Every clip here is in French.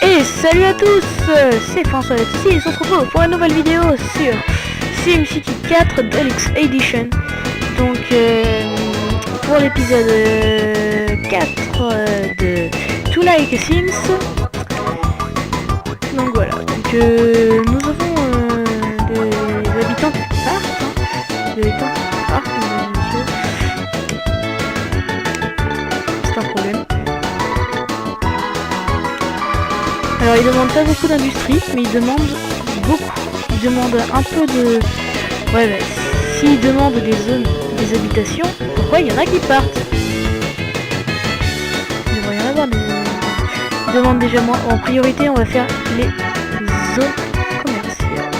Et salut à tous, c'est François ici et on se retrouve pour une nouvelle vidéo sur SimCity 4 Deluxe Edition. Donc pour l'épisode 4 de To Like a Sims. Donc voilà, donc nous avons des habitants qui partent, des habitants qui partent, monsieur. C'est un problème. Alors il demande pas beaucoup d'industrie, mais il demande beaucoup. Il demande un peu de... Ouais, bah, s'il demande des zones, des habitations, pourquoi il y en a qui partent? Il devrait y en avoir des... Il demande déjà moins. En priorité, on va faire les zones commerciales.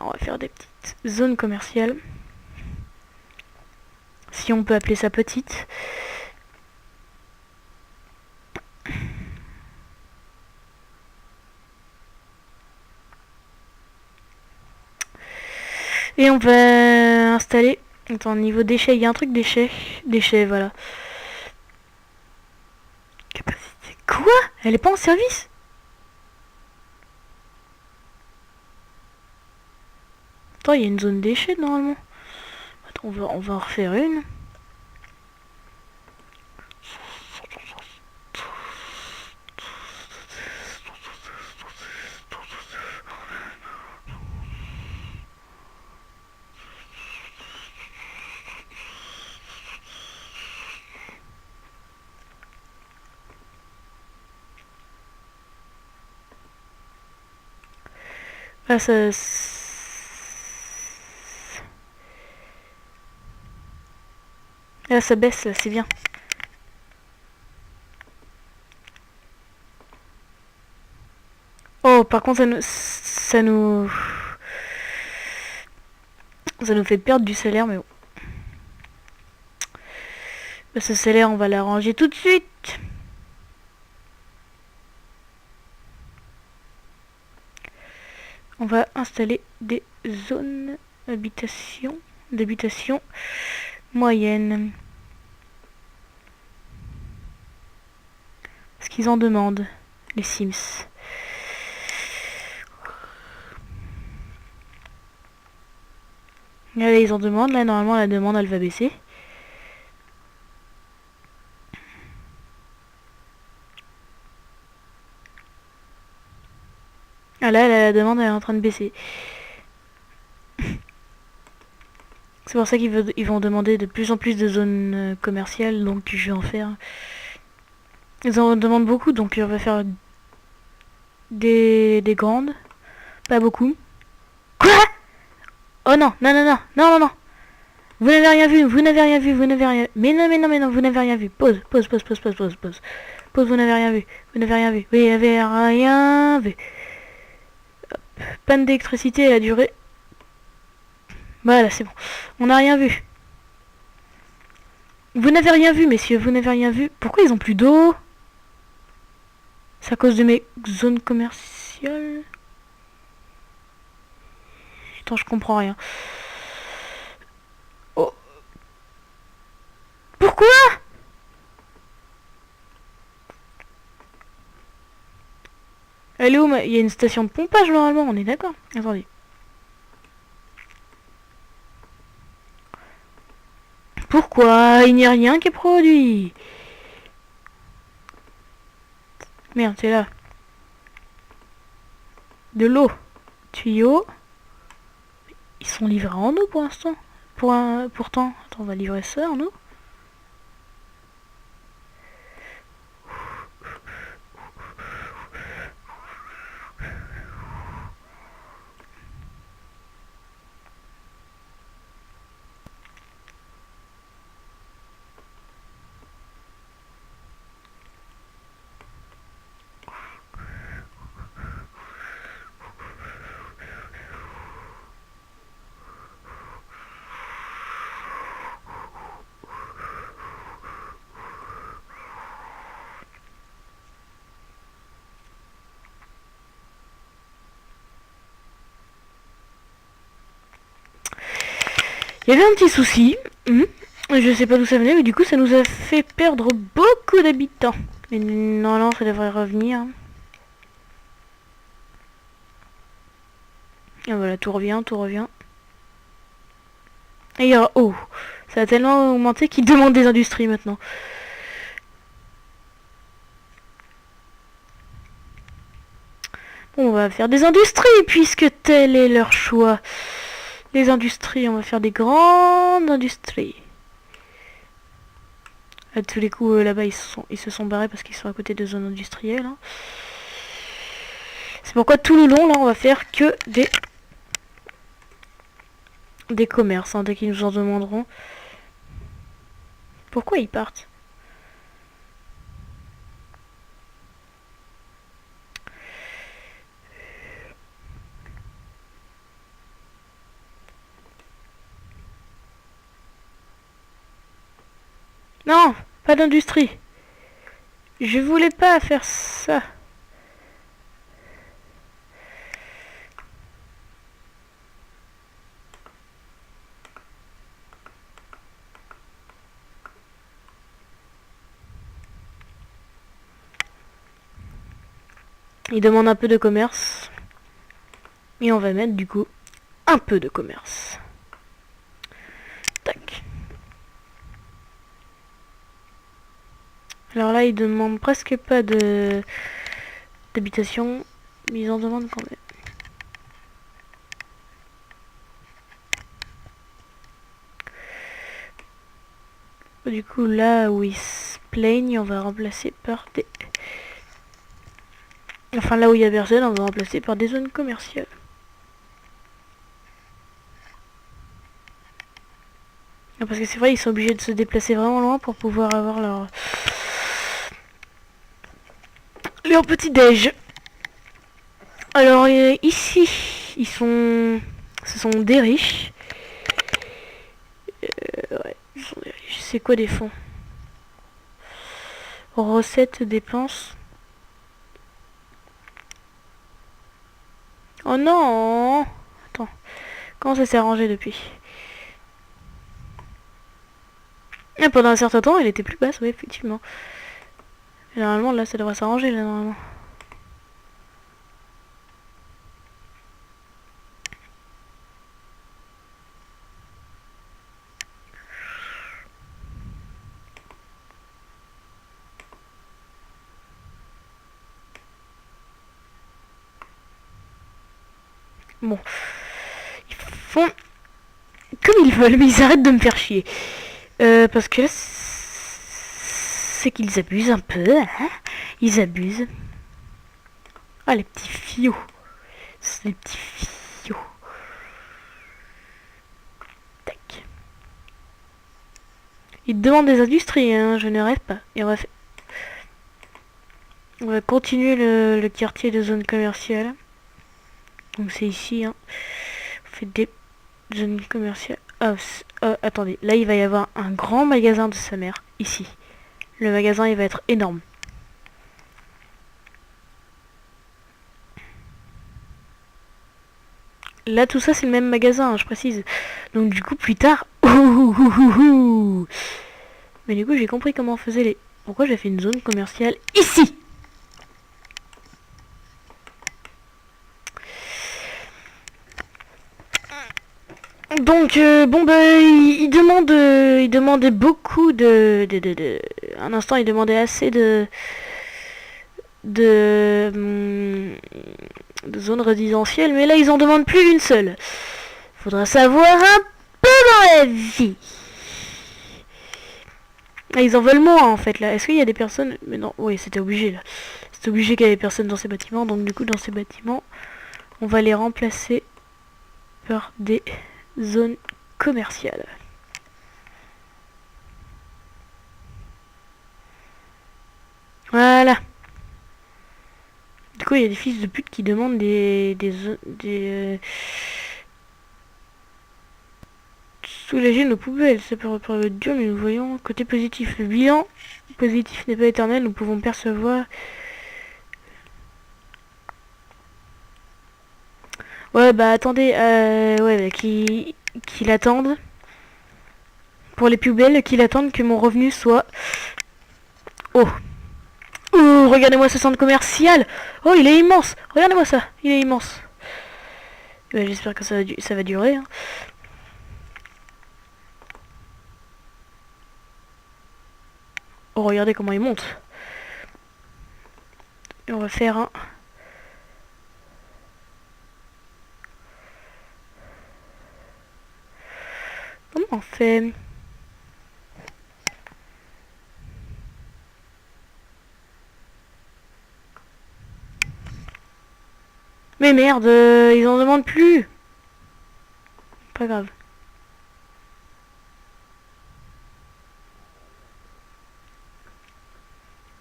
On va faire des petites zones commerciales. Si on peut appeler ça petite. Et on va installer... Attends, niveau déchets, il y a un truc déchets. Déchets, voilà. Capacité... Quoi? Elle est pas en service? Attends, il y a une zone déchets normalement. Attends, on va en refaire une. Ah, ça... Ah, ça baisse, là, c'est bien. Oh, par contre, ça nous fait perdre du salaire, mais bon. Bah, ce salaire, on va l'arranger tout de suite. On va installer des zones d'habitation moyennes. Parce qu'ils en demandent, les Sims. Allez, ils en demandent. Là, normalement, la demande, elle va baisser. Ah là, la demande, elle est en train de baisser. C'est pour ça qu'ils vont demander de plus en plus de zones commerciales. Donc, je vais en faire. Ils en demandent beaucoup, donc on va faire des grandes. Pas beaucoup. Quoi? Oh non, non, non, non, non, non, non. Vous n'avez rien vu, vous n'avez rien vu, vous n'avez rien... Mais non, mais non, mais non, vous n'avez rien vu. Pause, pause, pause, pause, pause, pause, pause. Pause, vous n'avez rien vu. Vous n'avez rien vu. Vous n'avez rien vu. Hop. Panne d'électricité, elle a duré. Voilà, c'est bon. On n'a rien vu. Vous n'avez rien vu, messieurs, vous n'avez rien vu. Pourquoi ils ont plus d'eau? C'est à cause de mes zones commerciales. Attends, je comprends rien. Oh. Pourquoi? Elle est où? Il y a une station de pompage normalement, on est d'accord? Attendez. Pourquoi il n'y a rien qui est produit? Merde, c'est là. De l'eau. Tuyaux. Ils sont livrés en eau pour l'instant. Pourtant. Attends, on va livrer ça en eau. Il y avait un petit souci. Je sais pas d'où ça venait, mais du coup ça nous a fait perdre beaucoup d'habitants. Mais non, ça devrait revenir. Et voilà, tout revient. Et il y aura... Oh, ça a tellement augmenté qu'il demande des industries maintenant. Bon, on va faire des industries puisque tel est leur choix. Les industries, on va faire des grandes industries. À tous les coups, là-bas, ils se sont barrés parce qu'ils sont à côté de zones industrielles. Hein. C'est pourquoi tout le long, là, on va faire que des commerces, hein, dès qu'ils nous en demanderont. Pourquoi ils partent? Non, pas d'industrie. Je voulais pas faire ça. Il demande un peu de commerce. Et on va mettre du coup un peu de commerce. Tac. Alors là, ils demandent presque pas d'habitation, mais ils en demandent quand même. Du coup, là où ils se plaignent, on va remplacer par des... Enfin, là où il y a personne, on va remplacer par des zones commerciales. Parce que c'est vrai, ils sont obligés de se déplacer vraiment loin pour pouvoir avoir leur petit déj. Alors ici, ce sont des riches. Ouais, c'est quoi des fonds? Recettes, dépenses. Oh non! Attends, comment ça s'est arrangé depuis? Et pendant un certain temps, elle était plus basse, oui, effectivement. Et normalement, là, ça devrait s'arranger, là, normalement. Bon. Ils font comme ils veulent, mais ils arrêtent de me faire chier. Parce que là, c'est qu'ils abusent un peu, hein. Ils abusent. Ah, les petits fiots. C'est les petits fiots. Tac. Ils demandent des industries, hein, je ne rêve pas. Et on va continuer le quartier de zone commerciale. Donc c'est ici, hein. On fait des zones commerciales. Attendez, là il va y avoir un grand magasin de sa mère, ici. Le magasin il va être énorme. Là tout ça c'est le même magasin, hein, je précise. Donc du coup plus tard... Mais du coup j'ai compris comment on faisait les... Pourquoi j'ai fait une zone commerciale ici? Donc bon bah il demandait beaucoup un instant il demandait assez de zones résidentielles, mais là ils en demandent plus d'une seule. Faudra savoir un peu dans la vie. Ah, ils en veulent moins en fait là. Est-ce qu'il y a des personnes? Mais non, oui c'était obligé là. C'était obligé qu'il y ait des personnes dans ces bâtiments, donc du coup dans ces bâtiments on va les remplacer par des zones commerciales. Voilà. Du coup, il y a des fils de pute qui demandent soulager nos poubelles. Ça peut reprendre dur, mais nous voyons côté positif. Le bilan positif n'est pas éternel. Nous pouvons percevoir. Ouais, bah attendez, ouais, bah, qu'il attende. pour les poubelles qu'il attendent que mon revenu soit... Oh. Oh, regardez-moi ce centre commercial. Oh, il est immense. Regardez-moi ça, il est immense. Ouais, j'espère que ça va durer. Hein. Oh, regardez comment il monte. Et on va faire un... Comment on fait? Mais merde, ils en demandent plus. Pas grave.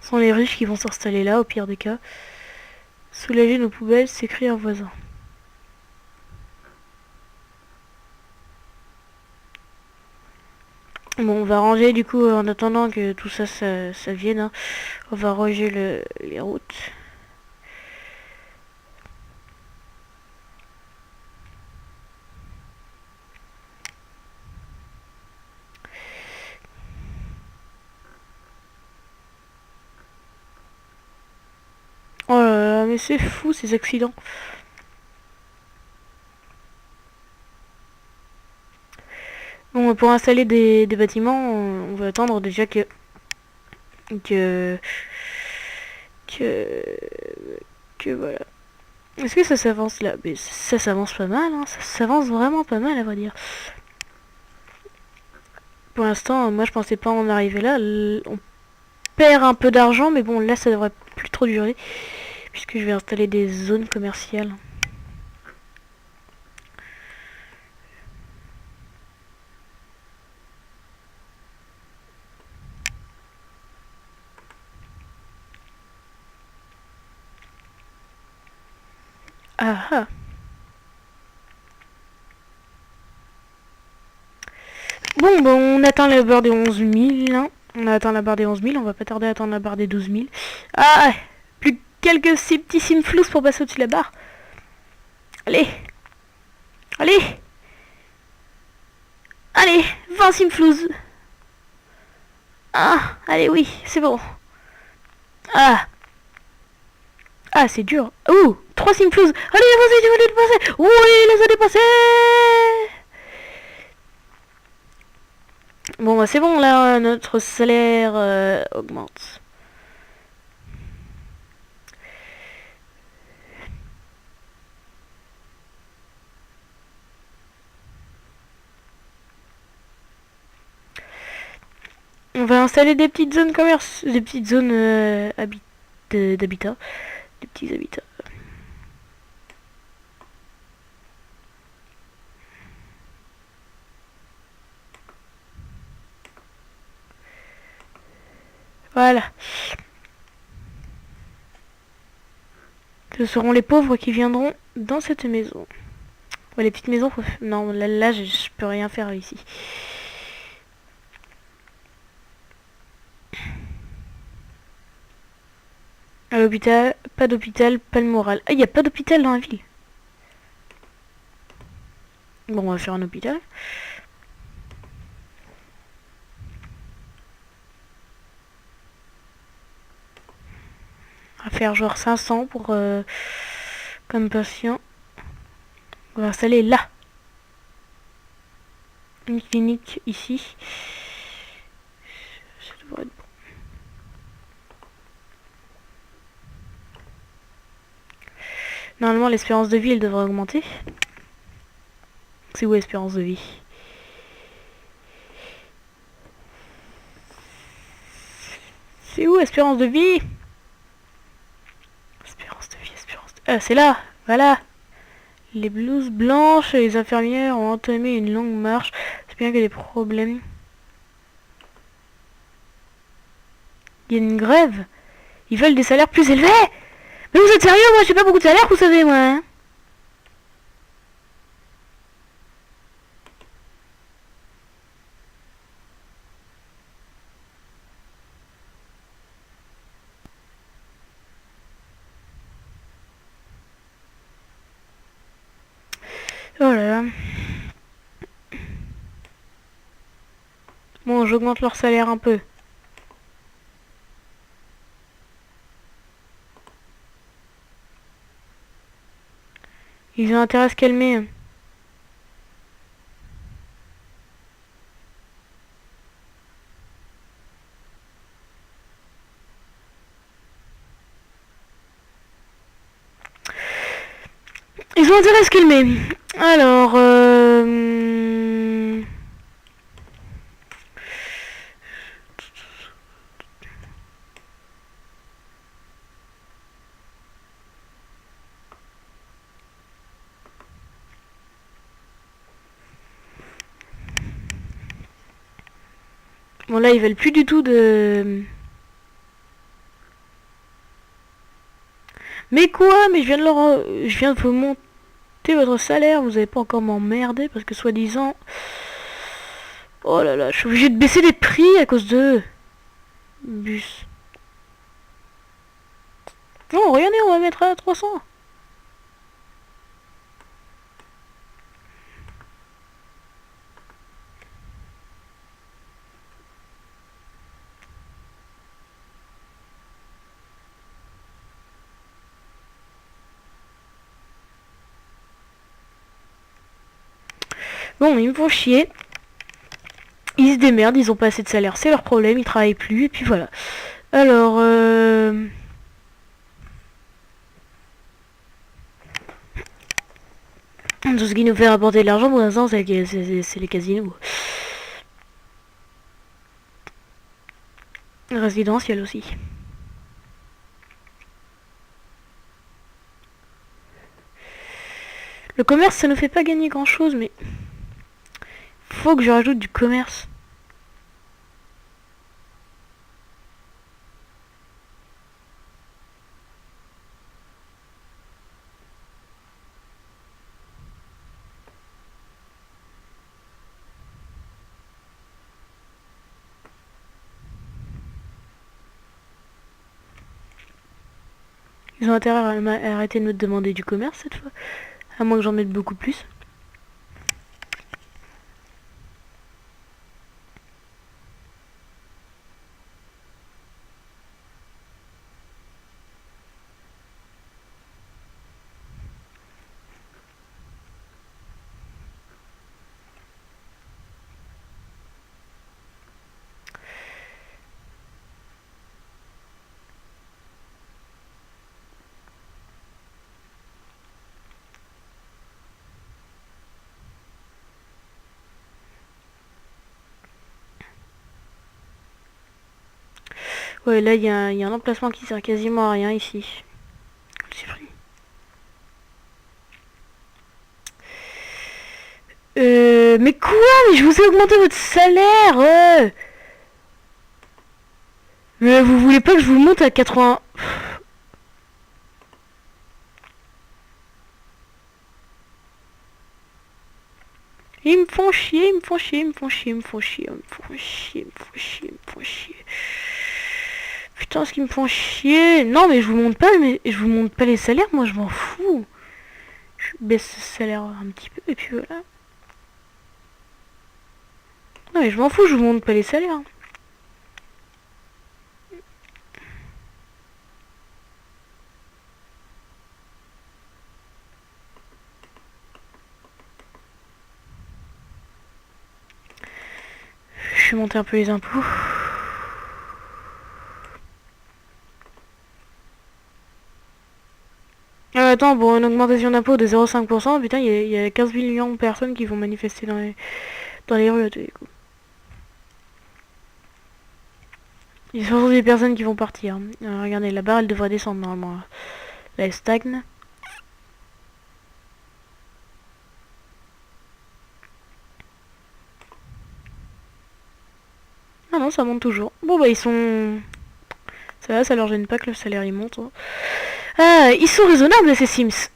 Ce sont les riches qui vont s'installer là, au pire des cas. Soulager nos poubelles, s'écrit un voisin. Bon, on va ranger du coup, en attendant que tout ça, ça vienne. Hein. On va ranger les routes. Oh là là, mais c'est fou ces accidents. Bon, pour installer des bâtiments, on va attendre déjà que, que, que voilà. Est-ce que ça s'avance là? Mais ça s'avance pas mal, hein. Ça s'avance vraiment pas mal à vrai dire. Pour l'instant, moi je pensais pas en arriver là. On perd un peu d'argent, mais bon, là ça devrait plus trop durer. Puisque je vais installer des zones commerciales. Ah ah. Bon, on atteint la barre des 11 000. Hein. On a atteint la barre des 11 000. On va pas tarder à atteindre la barre des 12 000. Ah, plus que quelques petits simflous pour passer au-dessus de la barre. Allez. Allez. Allez, 20 simflous. Ah, allez, oui, c'est bon. Ah. Ah, c'est dur. Ouh, 3 simflous. Allez, vas-y, tu vas les dépasser. Oui, il les a dépassés. Bon, bah, c'est bon, là, notre salaire augmente. On va installer des petites zones commerce, des petites zones d'habitat, des petits habitats. Voilà. Ce seront les pauvres qui viendront dans cette maison. Ouais, les petites maisons, non, là je peux rien faire ici. À l'hôpital, pas d'hôpital, pas le moral. Ah, il n'y a pas d'hôpital dans la ville. Bon, on va faire un hôpital. On va faire genre 500 pour comme patient. On va installer là. Une clinique ici. Ça devrait être bon. Normalement, l'espérance de vie, elle devrait augmenter. C'est où l'espérance de vie? C'est où espérance de vie? Espérance de vie, espérance de... Ah, c'est là. Voilà. Les blouses blanches et les infirmières ont entamé une longue marche. C'est bien qu'il y a des problèmes. Il y a une grève. Ils veulent des salaires plus élevés. Mais vous êtes sérieux? Moi, j'ai pas beaucoup de salaire, vous savez, moi. Hein. Oh là là. Bon, j'augmente leur salaire un peu. Ils ont intérêt à se calmer. Ils ont intérêt à se calmer. Alors, bon là, ils veulent plus du tout de... Mais quoi? Mais je viens de vous monter votre salaire, vous avez pas encore m'emmerder parce que soi-disant... Oh là là, je suis obligé de baisser les prix à cause de... Bus. Non, regardez, on va mettre à 300. Bon, ils me font chier. Ils se démerdent, ils ont pas assez de salaire, c'est leur problème, ils travaillent plus, et puis voilà. Alors, tout ce qui nous fait rapporter de l'argent pour l'instant, c'est les casinos. Résidentiel aussi. Le commerce, ça nous fait pas gagner grand chose, mais... Faut que je rajoute du commerce. Ils ont intérêt à arrêter de me demander du commerce cette fois. À moins que j'en mette beaucoup plus. Ouais, là, il y a un emplacement qui sert quasiment à rien ici. C'est vrai. Mais quoi? Mais je vous ai augmenté votre salaire Mais vous voulez pas que je vous monte à 80... Ils me font chier, ils me font chier, ils me font chier, ils me font chier, ils me font chier, ils me font chier, ils me font chier. Putain, ce qu'ils me font chier. Non, mais je vous monte pas, mais je vous monte pas les salaires, moi je m'en fous. Je baisse le salaire un petit peu et puis voilà. Non, mais je m'en fous, je vous monte pas les salaires. Je vais monter un peu les impôts. Attends, pour une augmentation d'impôt de 0,5%, putain, il y a 15 millions de personnes qui vont manifester dans les rues à tous les coups. Il y a surtout des personnes qui vont partir. Regardez, la barre, elle devrait descendre normalement. Là, elle stagne. Ah non, ça monte toujours. Bon, bah, ils sont... Ça va, ça leur gêne pas que le salaire, il monte. Hein. Ah, ils sont raisonnables, ces Sims.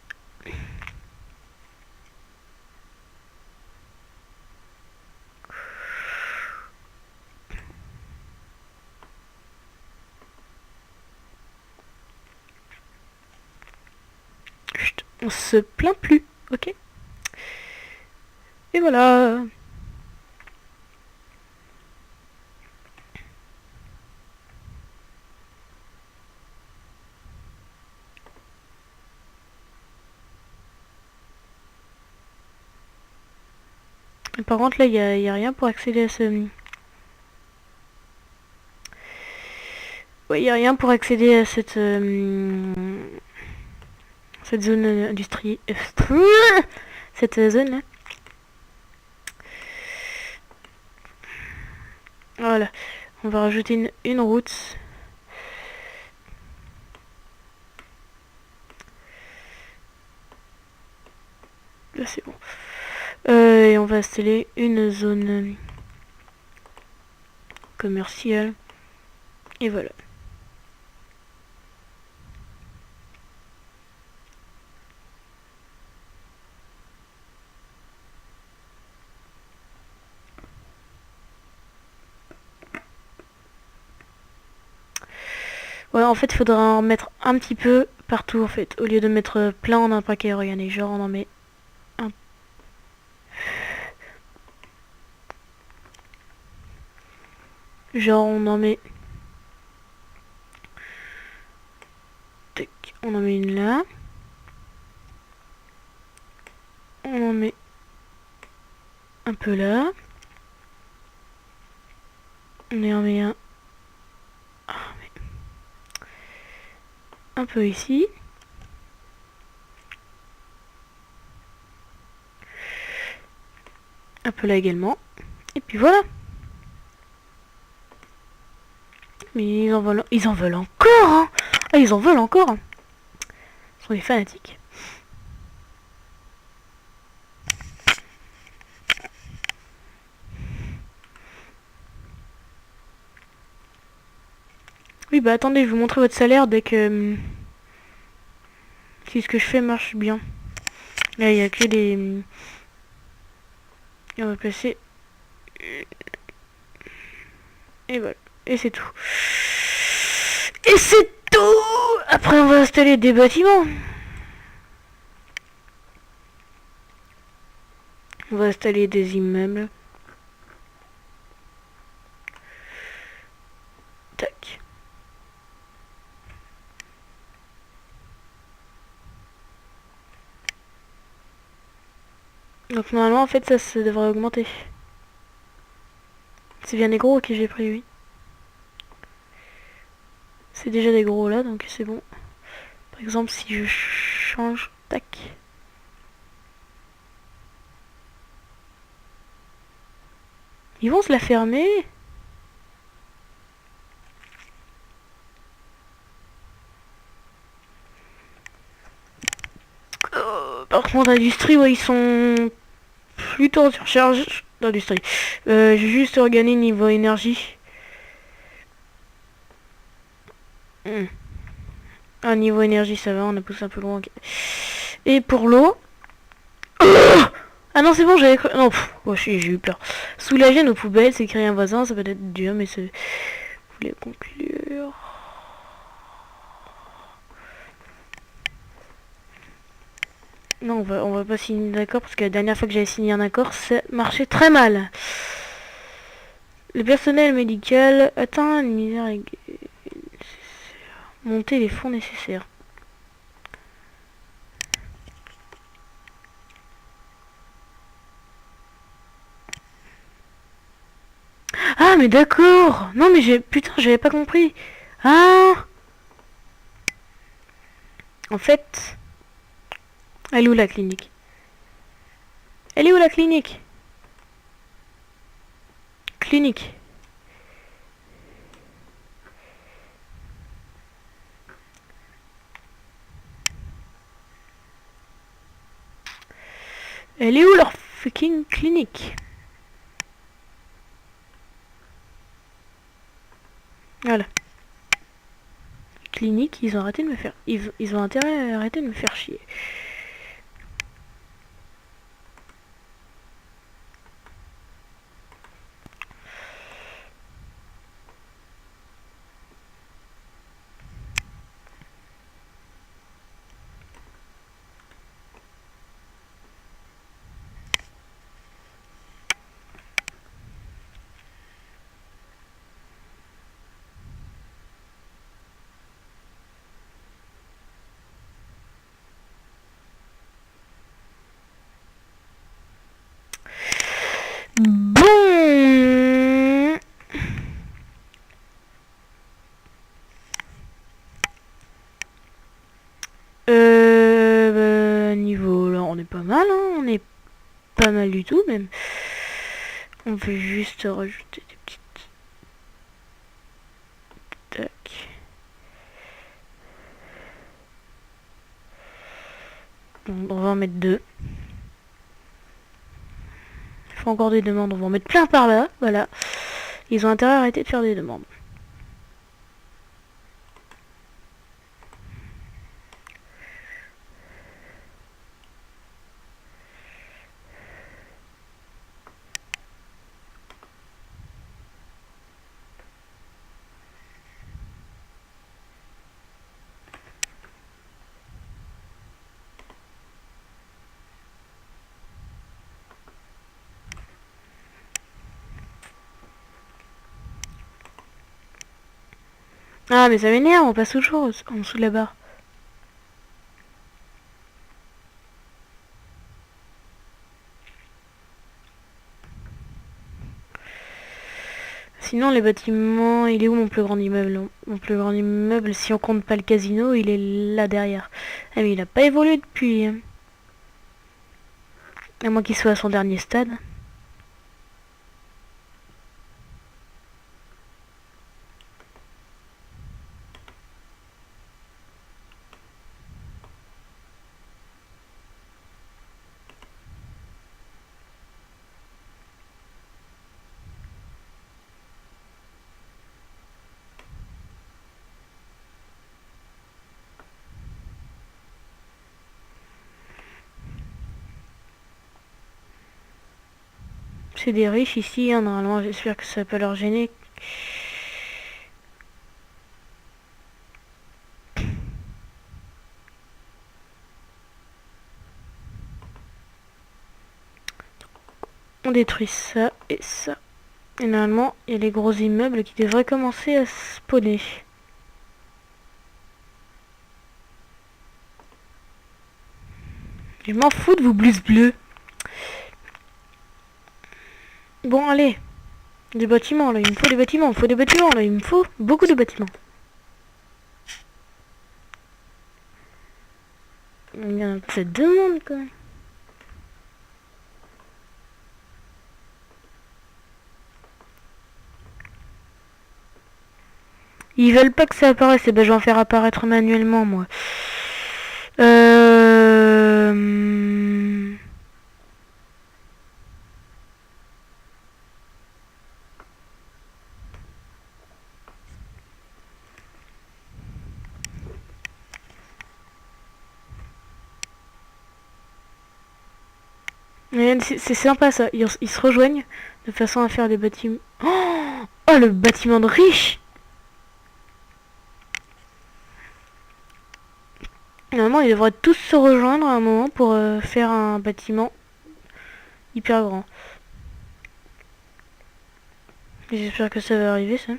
Chut, on se plaint plus, ok? Et voilà. Par contre là y a rien pour accéder à ce... Ouais, y a rien pour accéder à cette zone industrie... cette zone là. Voilà. On va rajouter une route. Là c'est bon. Et on va installer une zone commerciale. Et voilà. Ouais, en fait, il faudra en mettre un petit peu partout, en fait. Au lieu de mettre plein en un paquet, regardez, genre on en met un. Genre on en met... Tac, on en met une là. On en met un peu là. On en met un peu ici. Un peu là également. Et puis voilà. Mais ils en veulent encore, hein. Ah, ils en veulent encore, hein. Ils sont des fanatiques. Oui, bah attendez, je vais vous montrer votre salaire dès que... si ce que je fais marche bien. Là, il y a que des... Et on va placer... Et voilà. Et c'est tout. Et c'est tout. Après, on va installer des bâtiments. On va installer des immeubles. Tac. Donc normalement, en fait, ça devrait augmenter. C'est bien des gros que j'ai pris, oui. C'est déjà des gros là, donc c'est bon. Par exemple, si je change... Tac. Ils vont se la fermer. Par contre, l'industrie, ouais, ils sont plutôt en surcharge d'industrie. J'ai juste regagné niveau énergie. Ah, niveau énergie, ça va, on a poussé un peu loin. Okay. Et pour l'eau... Ah non, c'est bon, j'avais cru... Non, oh, j'ai eu peur. Soulager nos poubelles, c'est créer un voisin, ça peut être dur, mais c'est... Vous voulez conclure... Non, on va pas signer d'accord, parce que la dernière fois que j'avais signé un accord, ça marchait très mal. Le personnel médical atteint une misère... Monter les fonds nécessaires. Ah, mais d'accord. Non, mais putain, j'avais pas compris. Ah. En fait... Elle est où la clinique? Elle est où la clinique? Clinique. Elle est où leur fucking clinique? Voilà. Clinique, ils ont arrêté de me faire... Ils ont intérêt à arrêter de me faire chier. pas mal du tout même. On peut juste rajouter des petites... Tac. Bon, on va en mettre 2. Il faut encore des demandes, on va en mettre plein par là, voilà. Ils ont intérêt à arrêter de faire des demandes. Ah mais ça m'énerve, on passe toujours en dessous de la barre. Sinon les bâtiments, il est où mon plus grand immeuble? Mon plus grand immeuble, si on compte pas le casino, il est là derrière. Ah mais il a pas évolué depuis. À moins qu'il soit à son dernier stade. C'est des riches ici, hein, normalement j'espère que ça va pas leur gêner. On détruit ça et ça. Et normalement, il y a les gros immeubles qui devraient commencer à spawner. Je m'en fous de vous bleus. Bon, allez. Des bâtiments, là. Il me faut des bâtiments. Il me faut des bâtiments, là. Il me faut beaucoup de bâtiments. Il y a peut-être deux mondes, quand même. Ils veulent pas que ça apparaisse. Et ben, je vais en faire apparaître manuellement, moi. C'est sympa ça, ils se rejoignent de façon à faire des bâtiments. Oh, le bâtiment de riche. Normalement ils devraient tous se rejoindre à un moment pour faire un bâtiment hyper grand. J'espère que ça va arriver ça.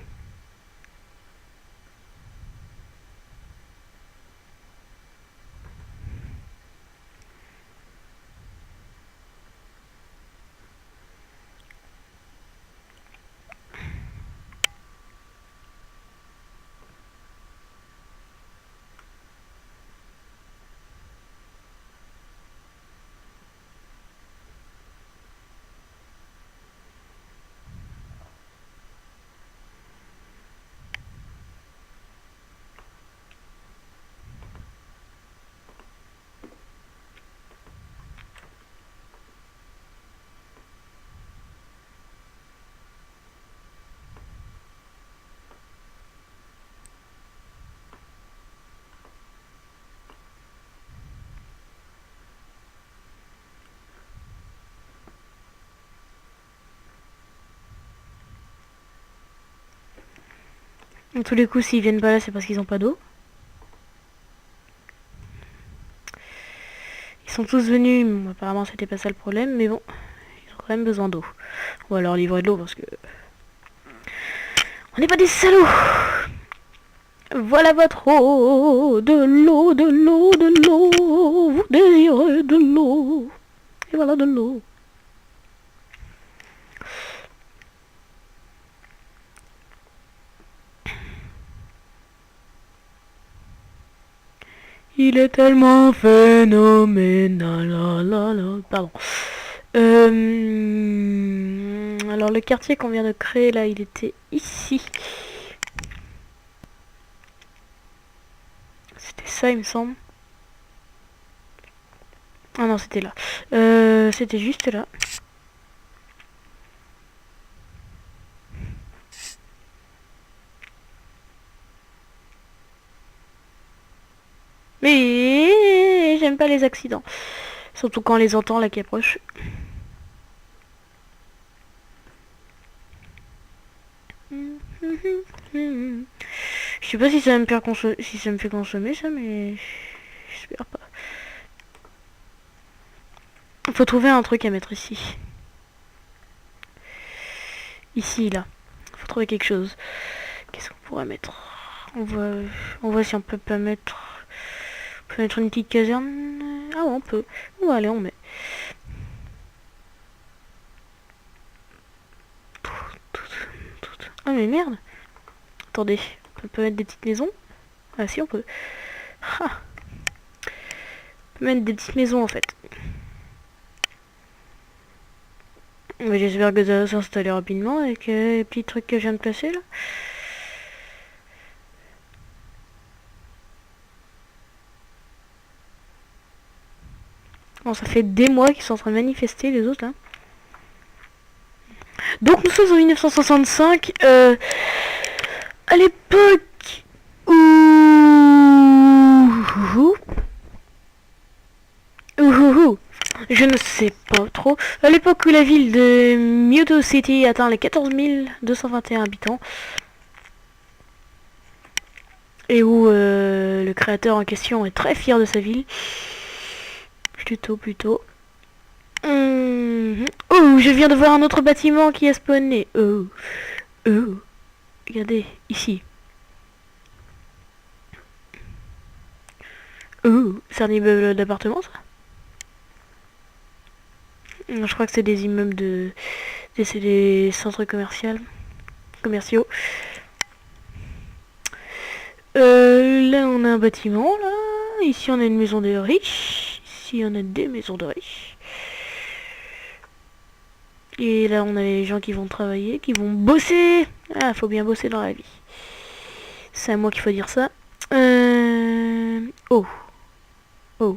En tous les coups, s'ils viennent pas là, c'est parce qu'ils ont pas d'eau. Ils sont tous venus, bon, apparemment c'était pas ça le problème, mais bon, ils ont quand même besoin d'eau. On va leur livrer de l'eau parce que... On n'est pas des salauds. Voilà votre eau, de l'eau, de l'eau, de l'eau, vous désirez de l'eau. Et voilà de l'eau. Il est tellement phénoménal, pardon. Alors le quartier qu'on vient de créer là, il était ici. C'était ça, il me semble. Ah non, c'était là. C'était juste là. Mais j'aime pas les accidents. Surtout quand on les entend là qui approchent. Je sais pas si ça va me faire consommer, si ça me fait consommer ça, mais j'espère pas. Faut trouver un truc à mettre ici. Ici, là. Faut trouver quelque chose. Qu'est-ce qu'on pourrait mettre? On voit si on peut pas mettre... On peut mettre une petite caserne. Ah ouais, on peut. Bon, allez, on met. Ah mais merde. Attendez. On peut mettre des petites maisons? Ah si, on peut. Ah. On peut mettre des petites maisons, en fait. Mais j'espère que ça va s'installer rapidement avec les petits trucs que je viens de placer, là. Bon, ça fait des mois qu'ils sont en train de manifester, les autres, là. Donc, nous sommes en 1965, à l'époque où... Je ne sais pas trop. À l'époque où la ville de Myoto City atteint les 14 221 habitants. Et où le créateur en question est très fier de sa ville. Plutôt. Oh, je viens de voir un autre bâtiment qui a spawné. Oh. Regardez, ici. Oh, c'est un immeuble d'appartement, ça? Je crois que c'est des immeubles de... C'est des centres commerciaux. Là, on a un bâtiment, là. Ici, on a une maison de riches. Ici, on a des maisons de riches. Et là, on a les gens qui vont travailler, qui vont bosser. Ah, faut bien bosser dans la vie. C'est à moi qu'il faut dire ça. Oh,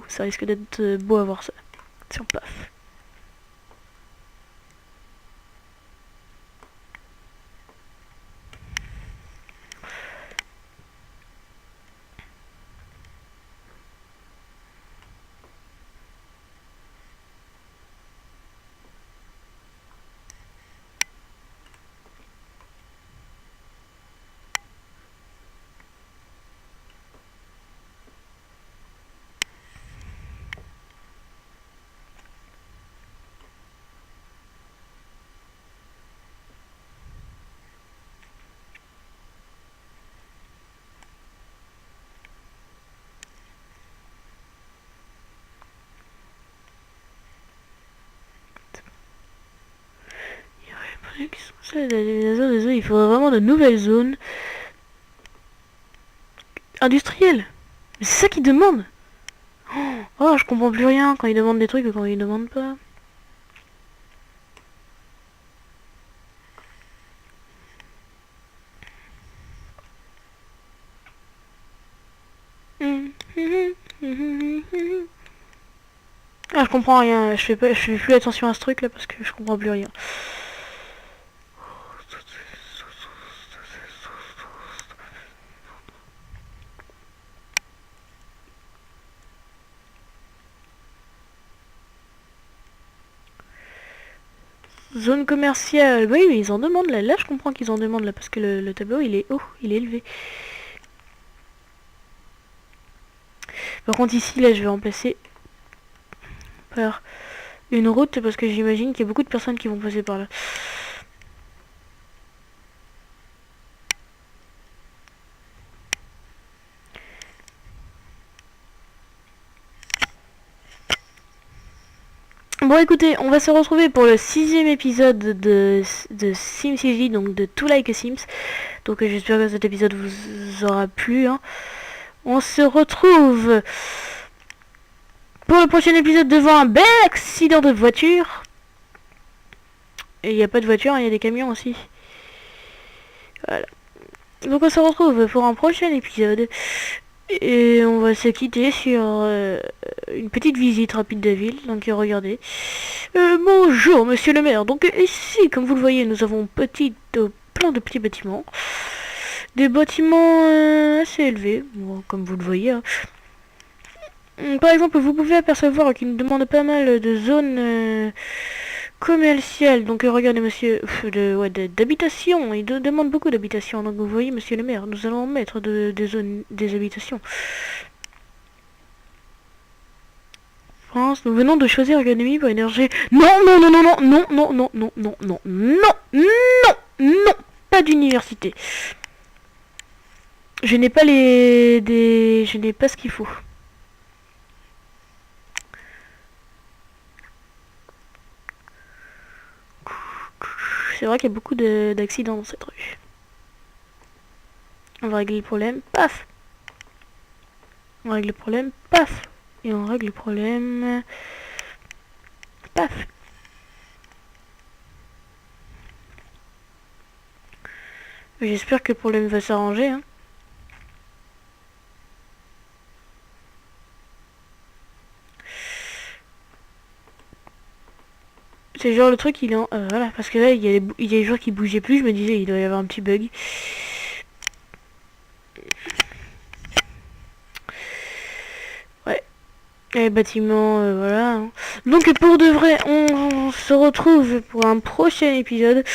ça risque d'être beau à voir ça. Sur paf. Il faudrait vraiment de nouvelles zones industrielles. Mais c'est ça qu'ils demandent. Oh, je comprends plus rien quand ils demandent des trucs et quand ils demandent pas. Ah, je comprends rien. Je fais plus attention à ce truc là parce que je comprends plus rien. Zone commerciale. Oui, mais ils en demandent là. Là, je comprends qu'ils en demandent là parce que le tableau il est haut, il est élevé. Par contre, ici, là, je vais remplacer par une route parce que j'imagine qu'il y a beaucoup de personnes qui vont passer par là. Bon écoutez, on va se retrouver pour le 6e épisode de SimCG, donc de To Like a Sims. Donc j'espère que cet épisode vous aura plu. Hein. On se retrouve pour le prochain épisode devant un bel accident de voiture. Et il n'y a pas de voiture, il y a des camions aussi. Voilà. Donc on se retrouve pour un prochain épisode. Et on va se quitter sur une petite visite rapide de la ville. Donc regardez. Bonjour monsieur le maire. Donc ici, comme vous le voyez, nous avons plein de petits bâtiments. Des bâtiments assez élevés, bon, comme vous le voyez. Hein. Par exemple, vous pouvez apercevoir qu'il nous demande pas mal de zones commerciales. Donc regardez monsieur, d'habitation. Il demande beaucoup d'habitation. Donc vous voyez monsieur le maire, nous allons mettre des zones, des habitations. France, nous venons de choisir l'académie pour énergie. Non, non, non, non, non, non, non, non, non, non, non, non, non, non, pas d'université. Je n'ai pas je n'ai pas ce qu'il faut. C'est vrai qu'il y a beaucoup d'accidents dans cette rue. On va régler le problème, paf. On règle le problème, paf. Et on règle le problème, paf. J'espère que le problème va s'arranger, hein. C'est genre le truc il est en... voilà, parce que là il y a des joueurs qui bougeaient plus, je me disais il doit y avoir un petit bug. Ouais. Et bâtiment, voilà. Hein. Donc pour de vrai, on se retrouve pour un prochain épisode.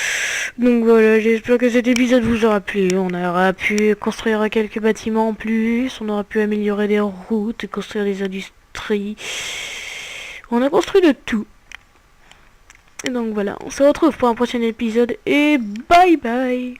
Donc voilà, j'espère que cet épisode vous aura plu. On aura pu construire quelques bâtiments en plus, on aura pu améliorer des routes, construire des industries. On a construit de tout. Et donc voilà, on se retrouve pour un prochain épisode et bye bye.